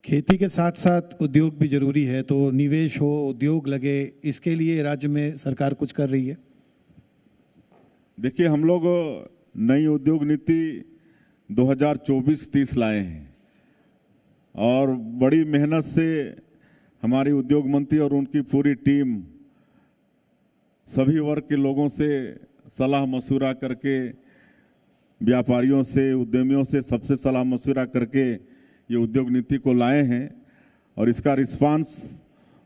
खेती के साथ साथ उद्योग भी जरूरी है, तो निवेश हो, उद्योग लगे, इसके लिए राज्य में सरकार कुछ कर रही है? देखिए, हम लोग नई उद्योग नीति 2024-30 लाए हैं और बड़ी मेहनत से हमारी उद्योग मंत्री और उनकी पूरी टीम सभी वर्ग के लोगों से सलाह मशवरा करके, व्यापारियों से, उद्यमियों से सबसे सलाह मशवरा करके ये उद्योग नीति को लाए हैं और इसका रिस्पांस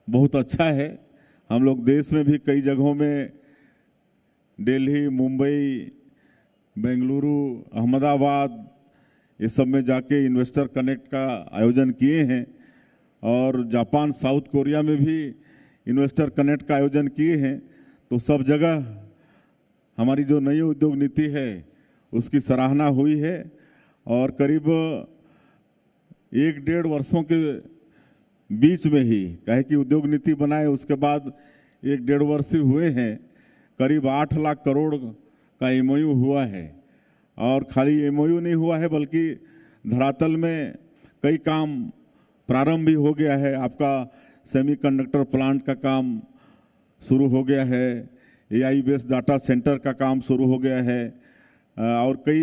बहुत अच्छा है। हम लोग देश में भी कई जगहों में, दिल्ली, मुंबई, बेंगलुरु, अहमदाबाद, ये सब में जाके इन्वेस्टर कनेक्ट का आयोजन किए हैं और जापान, साउथ कोरिया में भी इन्वेस्टर कनेक्ट का आयोजन किए हैं। तो सब जगह हमारी जो नई उद्योग नीति है उसकी सराहना हुई है और करीब 1-1.5 वर्षों के बीच में ही, कहे कि उद्योग नीति बनाए उसके बाद 1-1.5 वर्ष ही हुए हैं, करीब 8 लाख करोड़ का एमओयू हुआ है। और खाली एमओयू नहीं हुआ है बल्कि धरातल में कई काम प्रारंभ भी हो गया है। आपका सेमीकंडक्टर प्लांट का काम शुरू हो गया है, एआई बेस्ड डाटा सेंटर का काम शुरू हो गया है और कई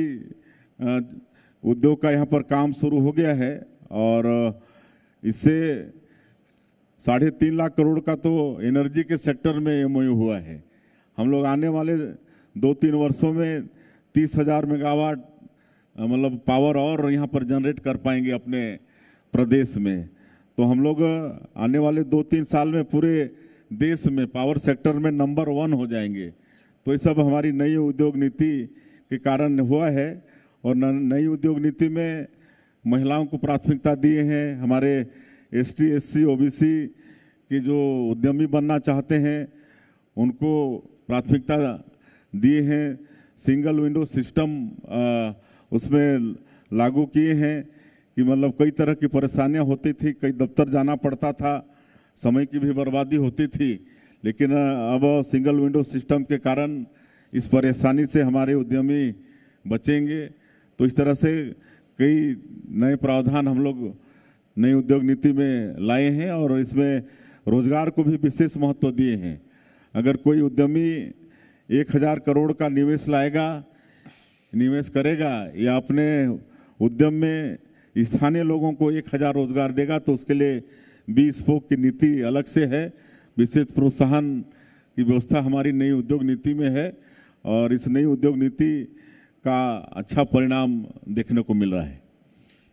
उद्योग का यहाँ पर काम शुरू हो गया है और इससे 3.5 लाख करोड़ का तो एनर्जी के सेक्टर में एमओयू हुआ है। हम लोग आने वाले 2-3 वर्षों में 30,000 मेगावाट मतलब पावर और यहाँ पर जनरेट कर पाएंगे अपने प्रदेश में। तो हम लोग आने वाले 2-3 साल में पूरे देश में पावर सेक्टर में नंबर 1 हो जाएंगे। तो ये सब हमारी नई उद्योग नीति के कारण हुआ है और नई उद्योग नीति में महिलाओं को प्राथमिकता दिए हैं। हमारे एसटी, एससी, ओबीसी के जो उद्यमी बनना चाहते हैं उनको प्राथमिकता दिए हैं। सिंगल विंडो सिस्टम उसमें लागू किए हैं कि मतलब कई तरह की परेशानियां होती थी, कई दफ्तर जाना पड़ता था, समय की भी बर्बादी होती थी, लेकिन अब सिंगल विंडो सिस्टम के कारण इस परेशानी से हमारे उद्यमी बचेंगे। तो इस तरह से कई नए प्रावधान हम लोग नई उद्योग नीति में लाए हैं और इसमें रोजगार को भी विशेष महत्व दिए हैं। अगर कोई उद्यमी 1,000 करोड़ का निवेश करेगा या अपने उद्यम में स्थानीय लोगों को 1,000 रोजगार देगा तो उसके लिए 20 स्पोक की नीति अलग से है। विशेष प्रोत्साहन की व्यवस्था हमारी नई उद्योग नीति में है और इस नई उद्योग नीति का अच्छा परिणाम देखने को मिल रहा है।